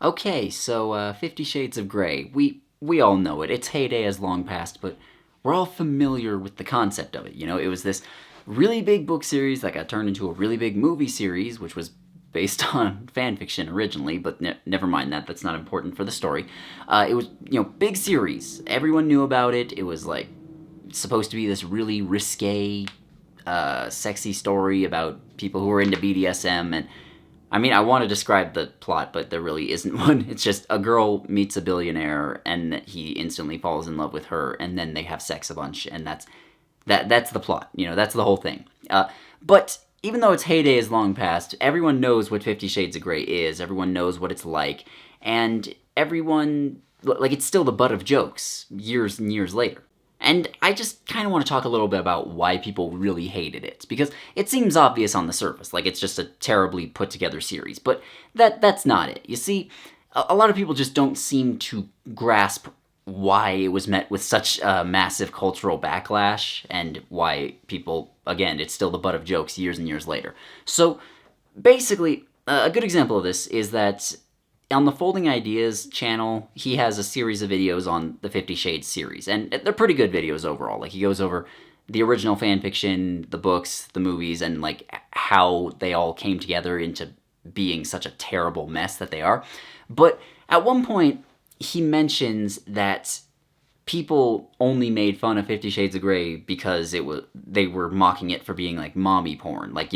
Okay, so 50 Shades of Grey. We all know it. Its heyday has long passed, but we're all familiar with the concept of it. You know, it was this really big book series that got turned into a really big movie series, which was based on fan fiction originally, but never mind that. That's not important for the story. It was, big series. Everyone knew about it. It was like supposed to be this really risque, sexy story about people who were into BDSM. And I mean, I want to describe the plot, but there really isn't one. It's just a girl meets a billionaire, and he instantly falls in love with her, and then they have sex a bunch, and that's the plot. That's the whole thing. But even though its heyday is long past, everyone knows what 50 Shades of Grey is. Everyone knows what it's like, and everyone, like, it's still the butt of jokes years and years later. And I just kind of want to talk a little bit about why people really hated it, because it seems obvious on the surface, like it's just a terribly put together series, but that's not it. You see, a lot of people just don't seem to grasp why it was met with such a massive cultural backlash, and why people, again, it's still the butt of jokes years and years later. So, basically, a good example of this is that on the Folding Ideas channel, he has a series of videos on the 50 Shades series, and they're pretty good videos overall. Like, he goes over the original fanfiction, the books, the movies, and, like, how they all came together into being such a terrible mess that they are. But at one point, he mentions that people only made fun of 50 Shades of Grey because they were mocking it for being, like, mommy porn. Like,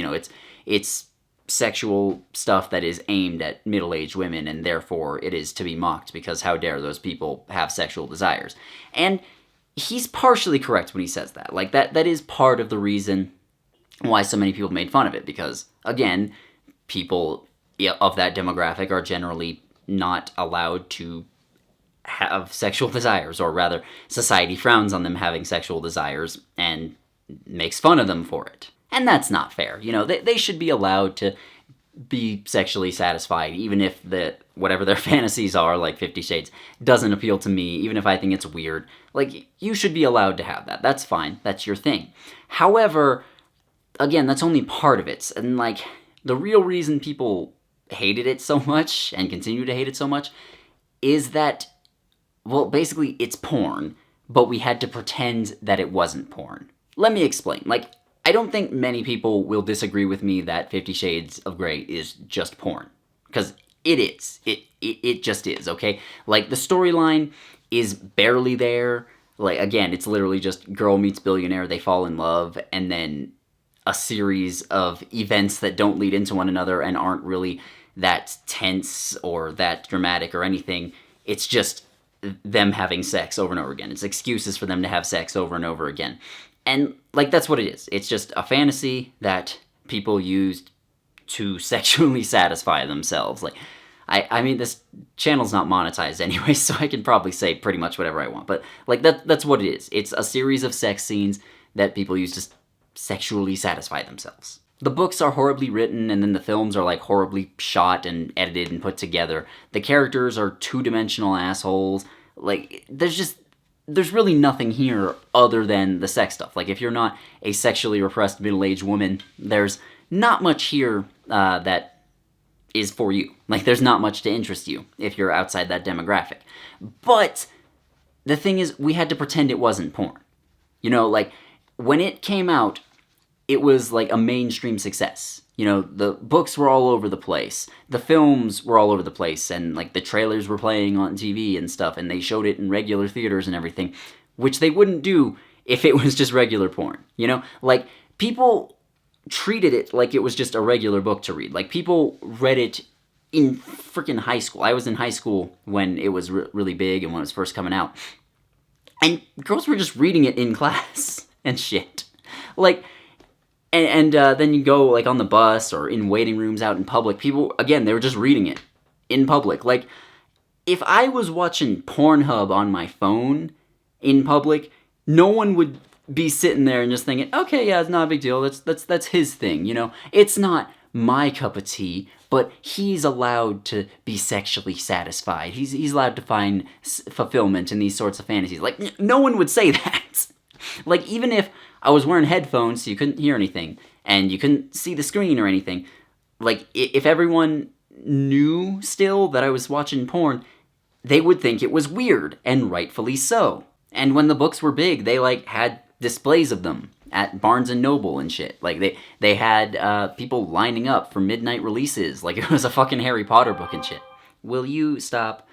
it's sexual stuff that is aimed at middle-aged women, and therefore it is to be mocked, because how dare those people have sexual desires. And he's partially correct when he says that. Like, that is part of the reason why so many people made fun of it, because, again, people of that demographic are generally not allowed to have sexual desires, or rather, society frowns on them having sexual desires and makes fun of them for it. And that's not fair. They should be allowed to be sexually satisfied, even if whatever their fantasies are, like 50 Shades, doesn't appeal to me, even if I think it's weird. Like, you should be allowed to have that. That's fine. That's your thing. However, again, that's only part of it. And, like, the real reason people hated it so much, and continue to hate it so much, is that, well, basically, it's porn, but we had to pretend that it wasn't porn. Let me explain. Like, I don't think many people will disagree with me that 50 Shades of Grey is just porn. Because it is. It just is, okay? Like, the storyline is barely there. Like, again, it's literally just girl meets billionaire, they fall in love, and then a series of events that don't lead into one another and aren't really that tense or that dramatic or anything. It's just them having sex over and over again. It's excuses for them to have sex over and over again. And, like, that's what it is. It's just a fantasy that people used to sexually satisfy themselves. Like, I mean, this channel's not monetized anyway, so I can probably say pretty much whatever I want. But, like, that's what it is. It's a series of sex scenes that people use to sexually satisfy themselves. The books are horribly written, and then the films are, like, horribly shot and edited and put together. The characters are two-dimensional assholes. Like, there's really nothing here other than the sex stuff. Like, if you're not a sexually repressed middle-aged woman, there's not much here that is for you. Like, there's not much to interest you if you're outside that demographic. But the thing is, we had to pretend it wasn't porn. Like, when it came out, it was, like, a mainstream success. The books were all over the place. The films were all over the place, and, like, the trailers were playing on TV and stuff, and they showed it in regular theaters and everything, which they wouldn't do if it was just regular porn, Like, people treated it like it was just a regular book to read. Like, people read it in freaking high school. I was in high school when it was really big and when it was first coming out. And girls were just reading it in class and shit. Like, and then you go, like, on the bus or in waiting rooms out in public. People, again, they were just reading it in public. Like, if I was watching Pornhub on my phone in public, no one would be sitting there and just thinking, okay, yeah, it's not a big deal. That's his thing, It's not my cup of tea, but he's allowed to be sexually satisfied. He's allowed to find fulfillment in these sorts of fantasies. Like, no one would say that. Like, even if I was wearing headphones so you couldn't hear anything, and you couldn't see the screen or anything, like, if everyone knew still that I was watching porn, they would think it was weird, and rightfully so. And when the books were big, they like had displays of them at Barnes and Noble and shit. Like they had people lining up for midnight releases, like it was a fucking Harry Potter book and shit. Will you stop?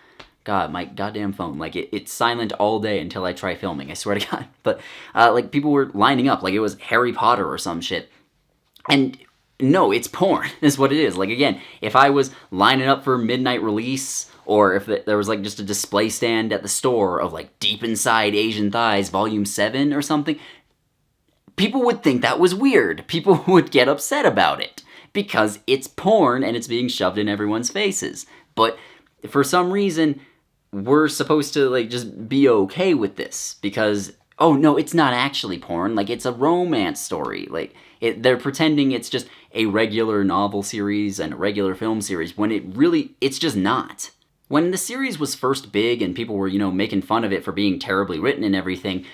God, my goddamn phone. Like it's silent all day until I try filming. I swear to God. But like people were lining up, like it was Harry Potter or some shit. And no, it's porn, is what it is. Like, again, if I was lining up for midnight release, or if there was, like, just a display stand at the store of, like, Deep Inside Asian Thighs Volume 7 or something, people would think that was weird. People would get upset about it. Because it's porn and it's being shoved in everyone's faces. But for some reason, we're supposed to, like, just be okay with this. Because, oh, no, it's not actually porn. Like, it's a romance story. Like, they're pretending it's just a regular novel series and a regular film series, when it's just not. When the series was first big and people were, making fun of it for being terribly written and everything,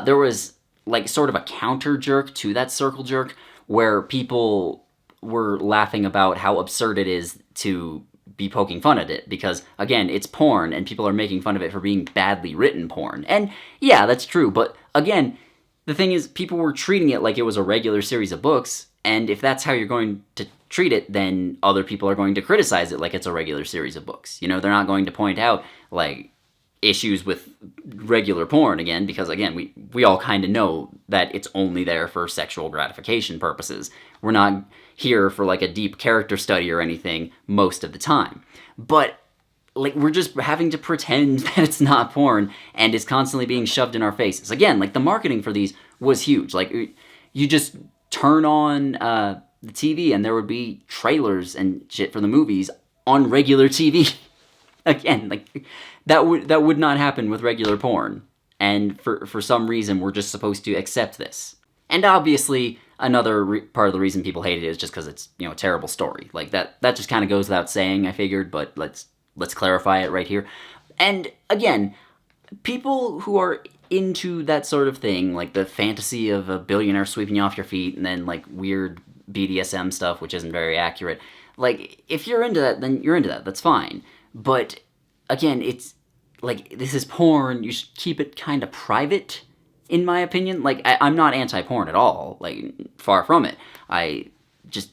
there was, like, sort of a counter jerk to that circle jerk, where people were laughing about how absurd it is to be poking fun at it, because, again, it's porn, and people are making fun of it for being badly written porn. And, yeah, that's true, but, again, the thing is, people were treating it like it was a regular series of books, and if that's how you're going to treat it, then other people are going to criticize it like it's a regular series of books. They're not going to point out, like, issues with regular porn again, because, again, we all kind of know that it's only there for sexual gratification purposes. We're not here for, like, a deep character study or anything most of the time. But like, we're just having to pretend that it's not porn, and it's constantly being shoved in our faces. Again, like, the marketing for these was huge. Like, you just turn on the TV, and there would be trailers and shit for the movies on regular TV. Again, like, that would not happen with regular porn. And for some reason, we're just supposed to accept this. And obviously, another part of the reason people hate it is just because it's, a terrible story. Like, that just kind of goes without saying, I figured, but let's clarify it right here. And again, people who are into that sort of thing, like the fantasy of a billionaire sweeping you off your feet, and then like weird BDSM stuff, which isn't very accurate, like, if you're into that, then you're into that. That's fine. But again, it's like, this is porn. You should keep it kind of private, in my opinion. Like, I'm not anti-porn at all. Like, far from it. I just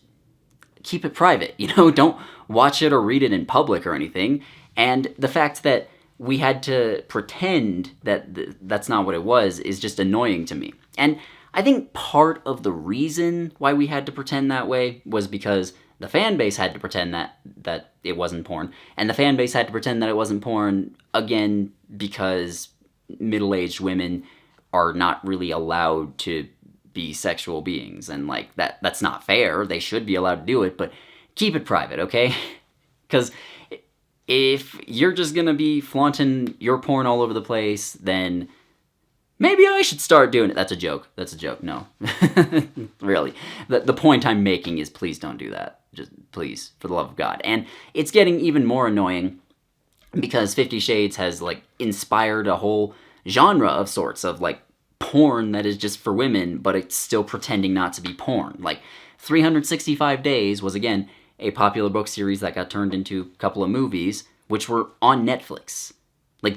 keep it private, don't watch it or read it in public or anything. And the fact that we had to pretend that that's not what it was is just annoying to me. And I think part of the reason why we had to pretend that way was because the fan base had to pretend that it wasn't porn, and the fan base had to pretend that it wasn't porn, again, because middle-aged women are not really allowed to be sexual beings, and like that's not fair. They should be allowed to do it, but keep it private, okay? Because if you're just gonna be flaunting your porn all over the place, then maybe I should start doing it. That's a joke. No. Really. The point I'm making is, please don't do that. Just please, for the love of God. And it's getting even more annoying because 50 Shades has like inspired a whole genre of sorts of like porn that is just for women, but it's still pretending not to be porn. Like, 365 Days was, again, a popular book series that got turned into a couple of movies, which were on Netflix. Like,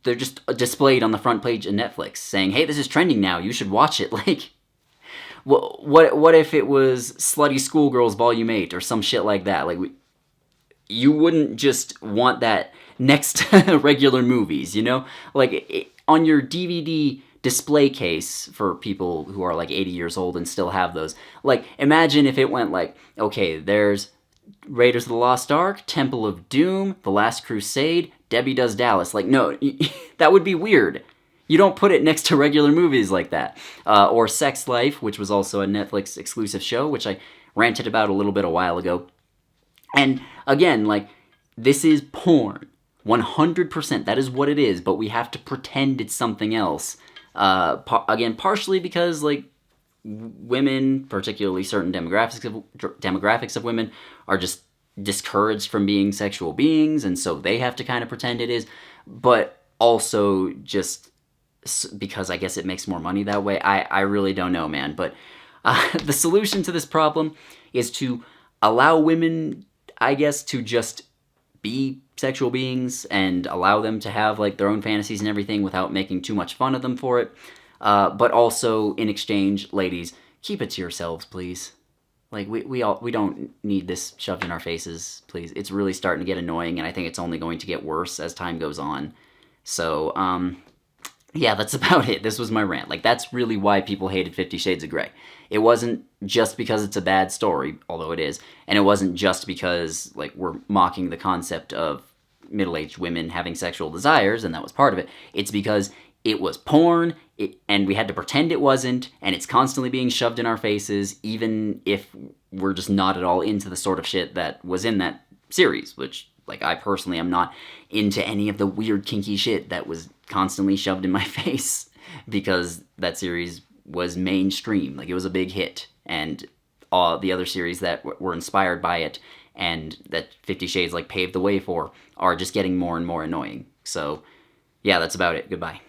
they're just displayed on the front page of Netflix, saying, hey, this is trending now, you should watch it. Like, what if it was Slutty Schoolgirls Volume 8 or some shit like that? Like, you wouldn't just want that next to regular movies, Like, on your DVD display case, for people who are like 80 years old and still have those, like, imagine if it went like, okay, there's Raiders of the Lost Ark, Temple of Doom, The Last Crusade, Debbie Does Dallas. Like, no, that would be weird. You don't put it next to regular movies like that. Or Sex Life, which was also a Netflix exclusive show, which I ranted about a little bit a while ago. And again, like, this is porn. 100%. That is what it is, but we have to pretend it's something else. Again, partially because, like, women, particularly certain demographics of women, are just discouraged from being sexual beings, and so they have to kind of pretend it is, but also just because I guess it makes more money that way. I really don't know, man, but the solution to this problem is to allow women, I guess, to just be sexual beings and allow them to have like their own fantasies and everything without making too much fun of them for it. But also in exchange, ladies, keep it to yourselves, please. Like we don't need this shoved in our faces, please. It's really starting to get annoying, and I think it's only going to get worse as time goes on. So, yeah, that's about it. This was my rant. Like, that's really why people hated 50 Shades of Grey. It wasn't just because it's a bad story, although it is, and it wasn't just because, like, we're mocking the concept of middle-aged women having sexual desires, and that was part of it. It's because it was porn, and we had to pretend it wasn't, and it's constantly being shoved in our faces, even if we're just not at all into the sort of shit that was in that series, which, like, I personally am not into any of the weird kinky shit that was constantly shoved in my face, because that series was mainstream. Like, it was a big hit, and all the other series that were inspired by it and that 50 Shades, like, paved the way for are just getting more and more annoying. So, yeah, that's about it. Goodbye.